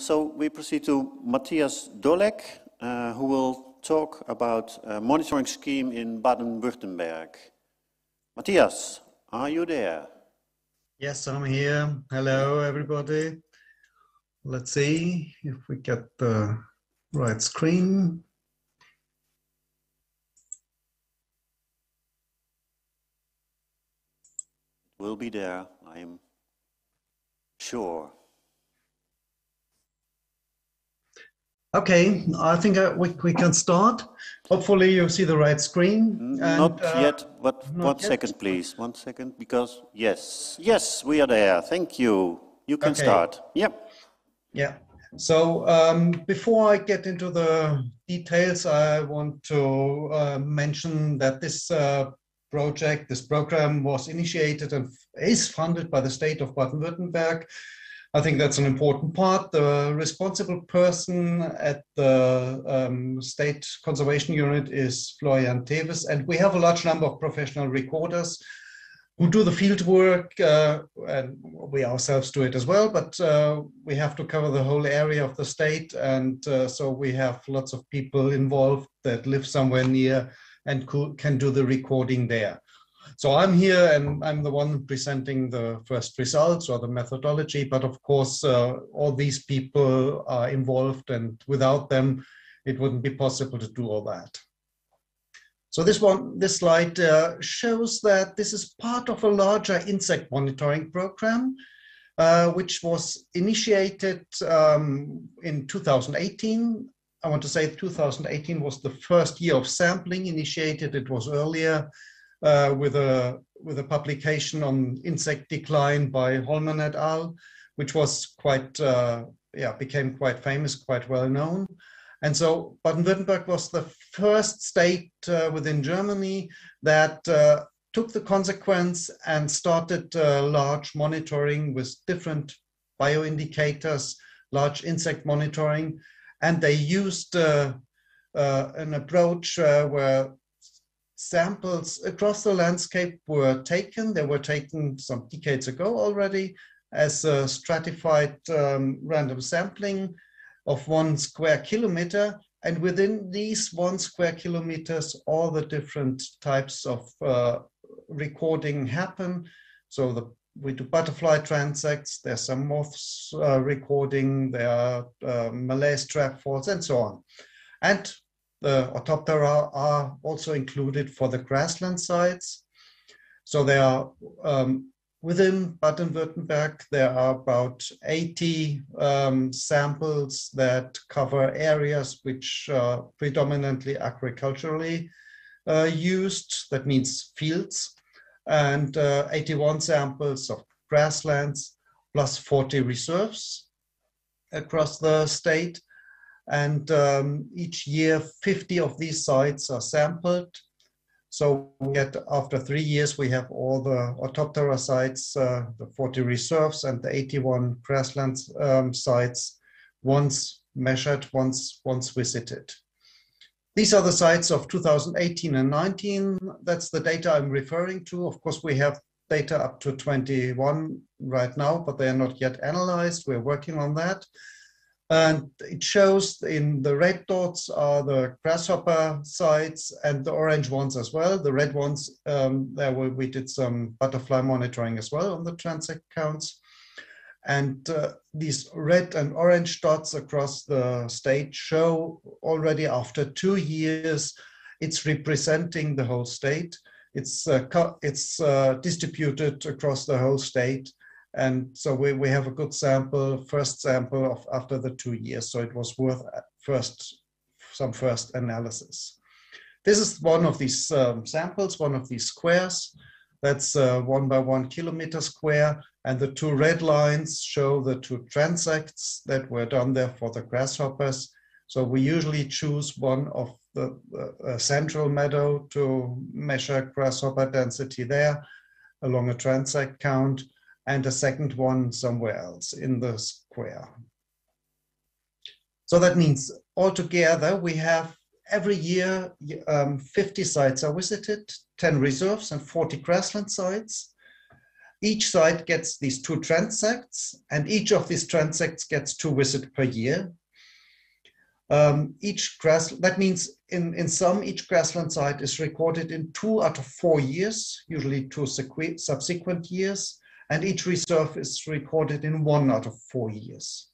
So we proceed to Matthias Dolek, who will talk about a monitoring scheme in Baden-Württemberg. Matthias, are you there? Yes, I'm here. Hello, everybody. Let's see if we get the right screen. Will be there, I am sure. Okay, I think we can start. Hopefully you see the right screen. Not yet, but one second, please. 1 second, because yes, we are there. Thank you. You can start. Yep. Yeah. So before I get into the details, I want to mention that this project, this program was initiated and is funded by the state of Baden-Württemberg. I think that's an important part. The responsible person at the State Conservation Unit is Florian Teves, and we have a large number of professional recorders who do the field work, and we ourselves do it as well, but we have to cover the whole area of the state, and so we have lots of people involved that live somewhere near and can do the recording there. So I'm here and I'm the one presenting the first results or the methodology, but of course all these people are involved, and without them it wouldn't be possible to do all that. So this slide shows that this is part of a larger insect monitoring program, which was initiated in 2018. I want to say 2018 was the first year of sampling initiated. It was earlier with a publication on insect decline by Holman et al., which was quite, became quite famous, quite well known. And so Baden-Württemberg was the first state within Germany that took the consequence and started large monitoring with different bioindicators, large insect monitoring. And they used an approach where samples across the landscape were taken. They were taken some decades ago already as a stratified random sampling of 1 square kilometer. And within these 1 square kilometers, all the different types of recording happen. So we do butterfly transects, there's some moths recording, there are Malaise trap falls, and so on. And the Orthoptera are also included for the grassland sites. So there are, within Baden-Württemberg, there are about 80 samples that cover areas which are predominantly agriculturally used, that means fields, and 81 samples of grasslands, plus 40 reserves across the state. And each year, 50 of these sites are sampled. So after 3 years, we have all the Orthoptera sites, the 40 reserves, and the 81 grassland sites once measured, once visited. These are the sites of 2018 and 19. That's the data I'm referring to. Of course, we have data up to 21 right now, but they are not yet analyzed. We're working on that. And it shows in the red dots are the grasshopper sites and the orange ones as well. The red ones, we did some butterfly monitoring as well on the transect counts. And these red and orange dots across the state show already after 2 years, it's representing the whole state. It's distributed across the whole state. And so we have a good sample, first sample of after the 2 years. So it was worth some first analysis. This is one of these samples, one of these squares. That's 1 by 1 kilometer square. And the 2 red lines show the 2 transects that were done there for the grasshoppers. So we usually choose one of the central meadow to measure grasshopper density there along a transect count, and a second one somewhere else in the square. So that means altogether we have every year 50 sites are visited, 10 reserves and 40 grassland sites. Each site gets these 2 transects, and each of these transects gets 2 visits per year. That means in sum, each grassland site is recorded in 2 out of 4 years, usually 2 subsequent years, and each reserve is recorded in 1 out of 4 years.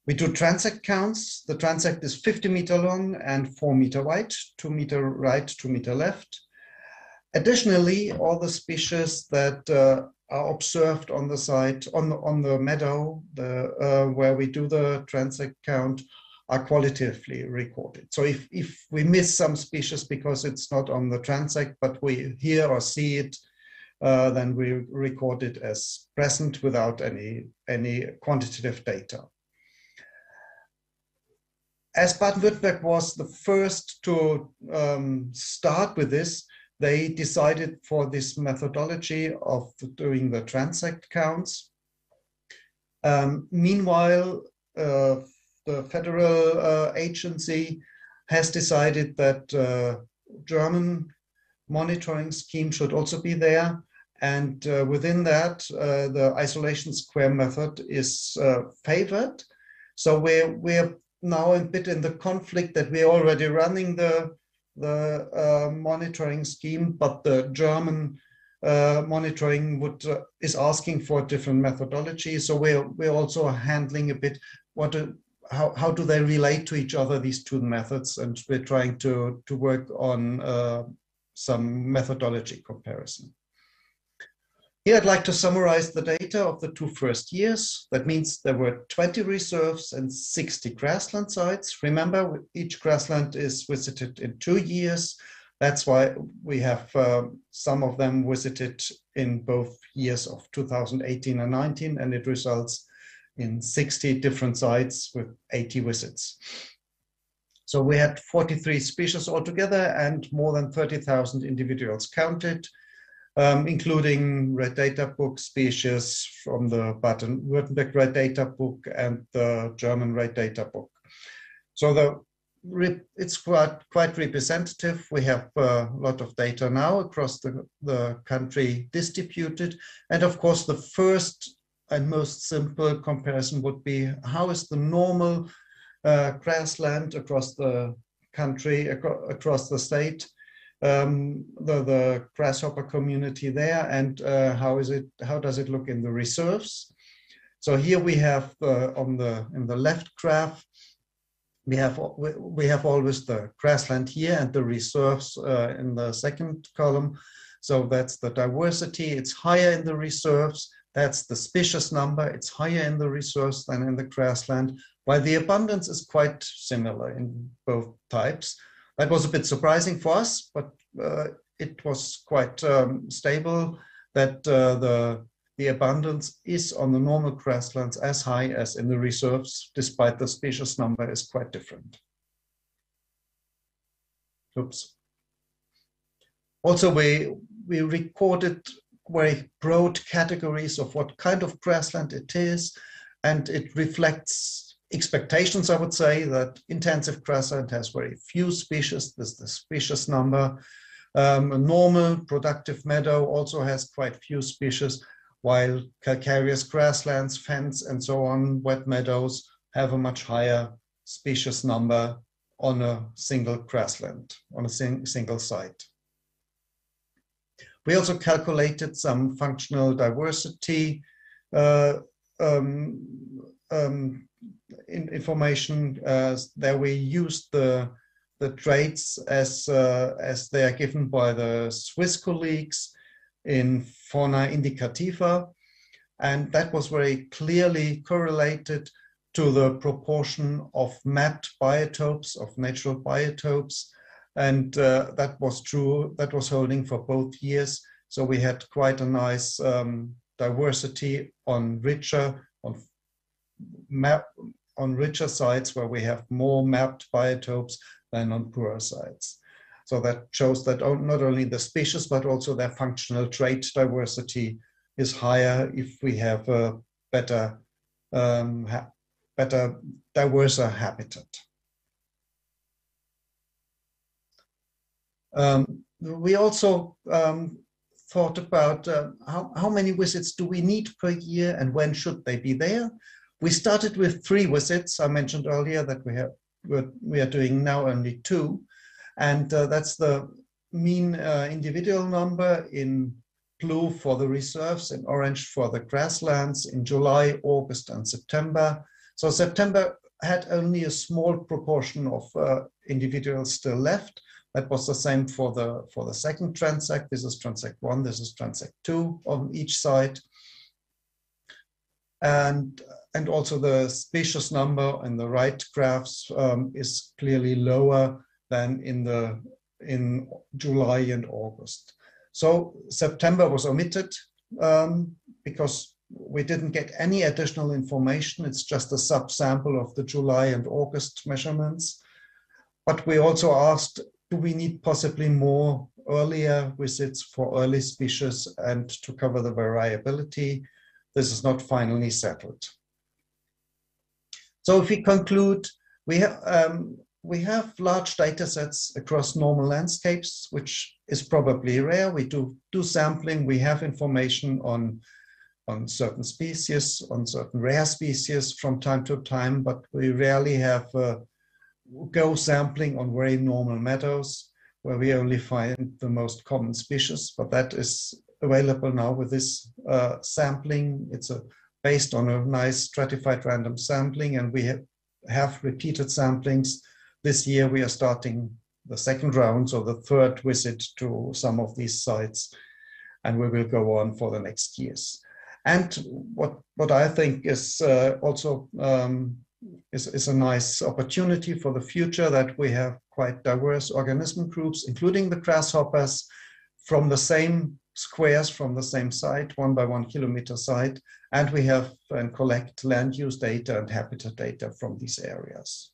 We do transect counts. The transect is 50 meter long and 4 meter wide, 2 meter right, 2 meter left. Additionally, all the species that are observed on the site, on the meadow, where we do the transect count, are qualitatively recorded. So if we miss some species because it's not on the transect, but we hear or see it, then we record it as present without any quantitative data. As Baden-Württemberg was the first to start with this, they decided for this methodology of doing the transect counts. Meanwhile, the federal agency has decided that German monitoring scheme should also be there. And within that, the isolation square method is favored. So we're now a bit in the conflict that we're already running the monitoring scheme, but the German monitoring is asking for a different methodology. So we're also handling a bit how do they relate to each other, these 2 methods, and we're trying to work on some methodology comparison. Here I'd like to summarize the data of the 2 first years. That means there were 20 reserves and 60 grassland sites. Remember, each grassland is visited in 2 years. That's why we have some of them visited in both years of 2018 and 19, and it results in 60 different sites with 80 visits. So we had 43 species altogether and more than 30,000 individuals counted, including Red Data Book species from the Baden-Württemberg Red Data Book and the German Red Data Book. So it's quite representative. We have a lot of data now across the country distributed. And of course, the first and most simple comparison would be, how is the normal grassland across the country, across the state, the grasshopper community there, and how does it look in the reserves? So here we have in the left graph, we have always the grassland here and the reserves in the second column. So that's the diversity. It's higher in the reserves. That's the species number. It's higher in the reserves than in the grassland, while the abundance is quite similar in both types. That was a bit surprising for us, but it was quite stable that the abundance is on the normal grasslands as high as in the reserves, despite the species number is quite different. Oops. Also, we recorded very broad categories of what kind of grassland it is, and it reflects expectations, I would say, that intensive grassland has very few species. This is the species number. A normal productive meadow also has quite few species, while calcareous grasslands, fens, and so on, wet meadows, have a much higher species number on a single grassland, on a single site. We also calculated some functional diversity information. There we used the traits as they are given by the Swiss colleagues in Fauna Indicativa, and that was very clearly correlated to the proportion of mapped biotopes, of natural biotopes, and that was true, that was holding for both years. So we had quite a nice diversity on richer sites where we have more mapped biotopes than on poorer sites. So that shows that not only the species, but also their functional trait diversity is higher if we have a better diverser habitat. We also thought about how many visits do we need per year and when should they be there. We started with 3 visits. I mentioned earlier that we are doing now only 2, and that's the mean individual number in blue for the reserves, in orange for the grasslands in July, August, and September. So September had only a small proportion of individuals still left. That was the same for the second transect. This is transect 1, this is transect 2 on each side. And also the species number in the right graphs is clearly lower than in July and August. So September was omitted because we didn't get any additional information. It's just a subsample of the July and August measurements. But we also asked, do we need possibly more earlier visits for early species and to cover the variability? This is not finally settled. So if we conclude, we have large data sets across normal landscapes, which is probably rare. We do sampling, we have information on certain species, on certain rare species from time to time, but we rarely have go sampling on very normal meadows where we only find the most common species, but that is available now with this sampling. It's based on a nice stratified random sampling, and we have repeated samplings. This year we are starting the second round, so the third visit to some of these sites, and we will go on for the next years. And what I think is also is a nice opportunity for the future, that we have quite diverse organism groups, including the grasshoppers, from the same squares, from the same site, 1 by 1 kilometer site, and we have and collect land use data and habitat data from these areas.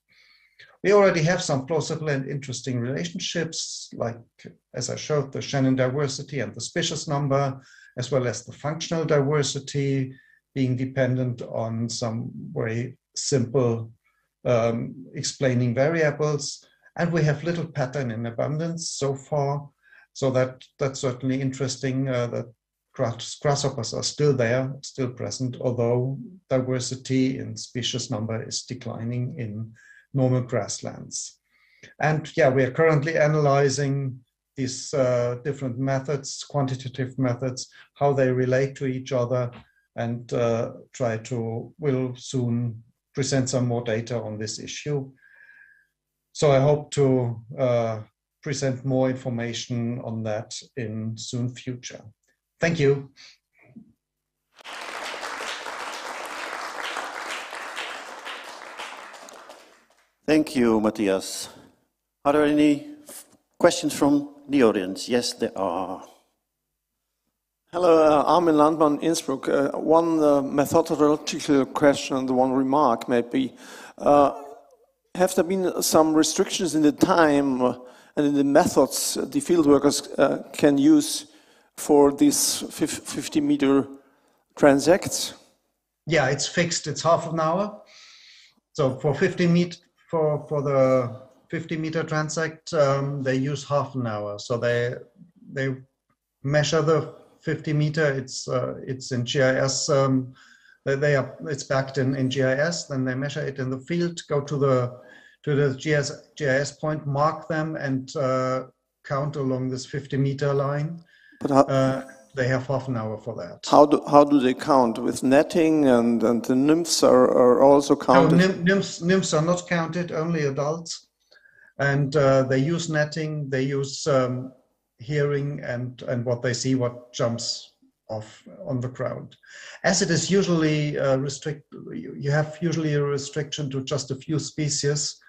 We already have some plausible and interesting relationships, like, as I showed, the Shannon diversity and the species number, as well as the functional diversity being dependent on some very simple explaining variables. And we have little pattern in abundance so far. So that's certainly interesting that grasshoppers are still there, still present, although diversity in species number is declining in normal grasslands. And yeah, we are currently analyzing these different methods, quantitative methods, how they relate to each other, and will soon present some more data on this issue. So I hope to present more information on that in soon future. Thank you. Thank you, Matthias. Are there any questions from the audience? Yes, there are. Hello, Armin Landmann, Innsbruck. One methodological question and one remark maybe. Have there been some restrictions in the time and in the methods the field workers can use for these 50-meter transects? Yeah, it's fixed. It's half an hour. So for 50 meter, for the 50-meter transect, they use half an hour. So they measure the 50-meter. It's in GIS. It's backed in GIS. Then they measure it in the field. Go to the GIS point, mark them, and count along this 50-meter line. But they have half an hour for that. How do they count? With netting and the nymphs are also counted? No, nymphs are not counted, only adults. And they use netting, they use hearing and what they see, what jumps off on the ground. As it is usually you have usually a restriction to just a few species.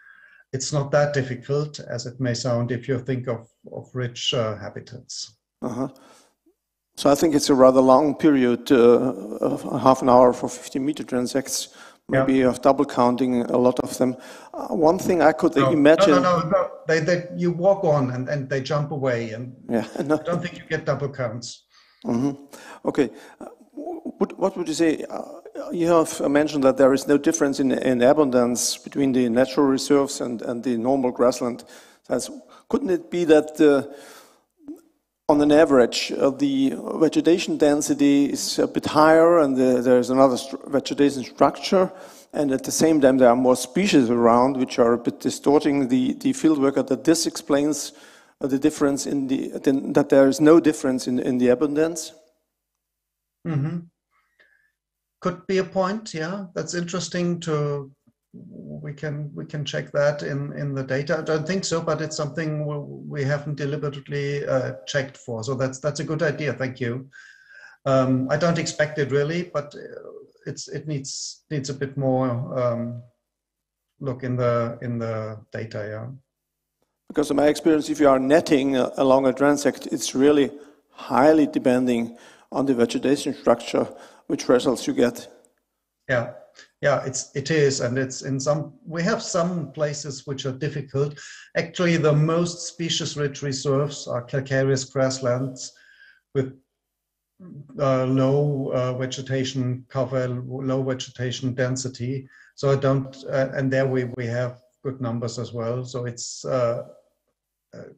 It's not that difficult as it may sound if you think of rich habitats. So I think it's a rather long period, half an hour for 50-meter transects. Maybe you have double counting a lot of them. One thing I could imagine... No. You walk on and they jump away, and I don't think you get double counts. Okay. What would you say? You have mentioned that there is no difference in abundance between the natural reserves and the normal grassland sites. Couldn't it be that on an average, the vegetation density is a bit higher, and there's another vegetation structure, and at the same time there are more species around which are a bit distorting the fieldwork. That this explains the difference in that there is no difference in the abundance. Mm-hmm. Could be a point, yeah. That's interesting to. We can check that in the data. I don't think so, but it's something we haven't deliberately checked for. So that's a good idea. Thank you. I don't expect it really, but it needs a bit more look in the data. Yeah. Because in my experience, if you are netting along a transect, it's really highly depending on the vegetation structure, which results you get. Yeah. Yeah, it is, and it's in some. We have some places which are difficult. Actually, the most species-rich reserves are calcareous grasslands with low vegetation cover, low vegetation density. So I don't, and there we have good numbers as well. So it's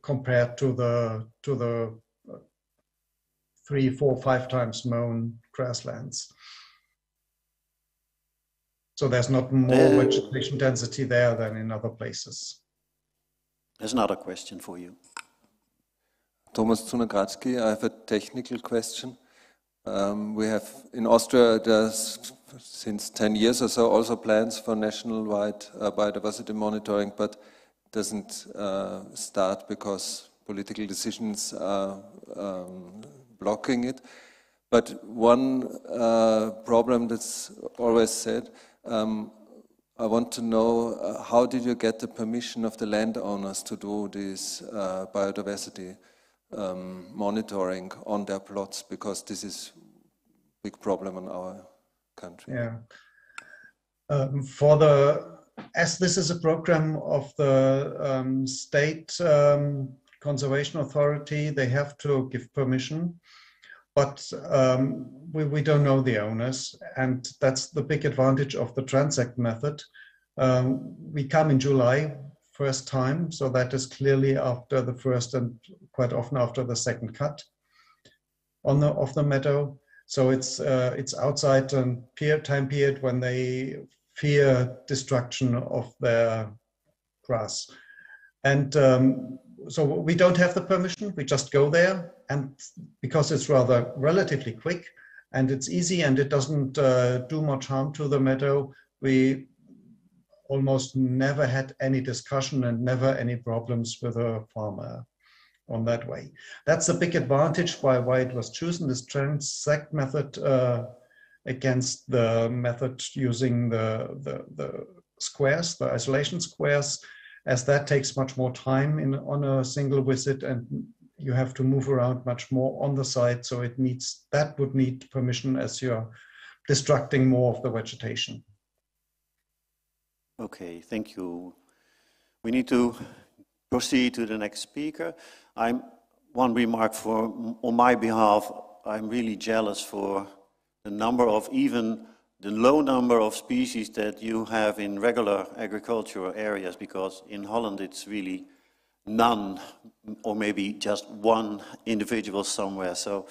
compared to the 3, 4, 5 times mown grasslands. So there's not more vegetation density there than in other places. There's another question for you. Thomas Zunagradsky, I have a technical question. We have in Austria, there's since 10 years or so also plans for national-wide biodiversity monitoring, but doesn't start because political decisions are blocking it. But one problem that's always said, I want to know how did you get the permission of the landowners to do this biodiversity monitoring on their plots, because this is a big problem in our country. Yeah. As this is a program of the state conservation authority, they have to give permission. But we don't know the owners, and that's the big advantage of the transect method. We come in July, first time, so that is clearly after the first and quite often after the second cut of the meadow. So it's outside a time period when they fear destruction of their grass, and so we don't have the permission. We just go there, and because it's rather relatively quick and it's easy and it doesn't do much harm to the meadow, we almost never had any discussion and never any problems with a farmer on that way. That's a big advantage why it was chosen, this transect method against the method using the squares, the isolation squares, as that takes much more time on a single visit, and you have to move around much more on the site. So that would need permission as you're destructing more of the vegetation. Okay, thank you. We need to proceed to the next speaker. One remark on my behalf, I'm really jealous for the number of the low number of species that you have in regular agricultural areas, because in Holland it's really none, or maybe just one individual somewhere. So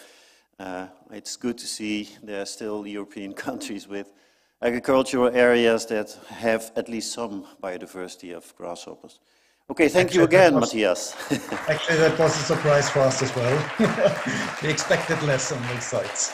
it's good to see there are still European countries with agricultural areas that have at least some biodiversity of grasshoppers. Okay, thank you again, Matthias. Actually, that was a surprise for us as well. We expected less on those sites.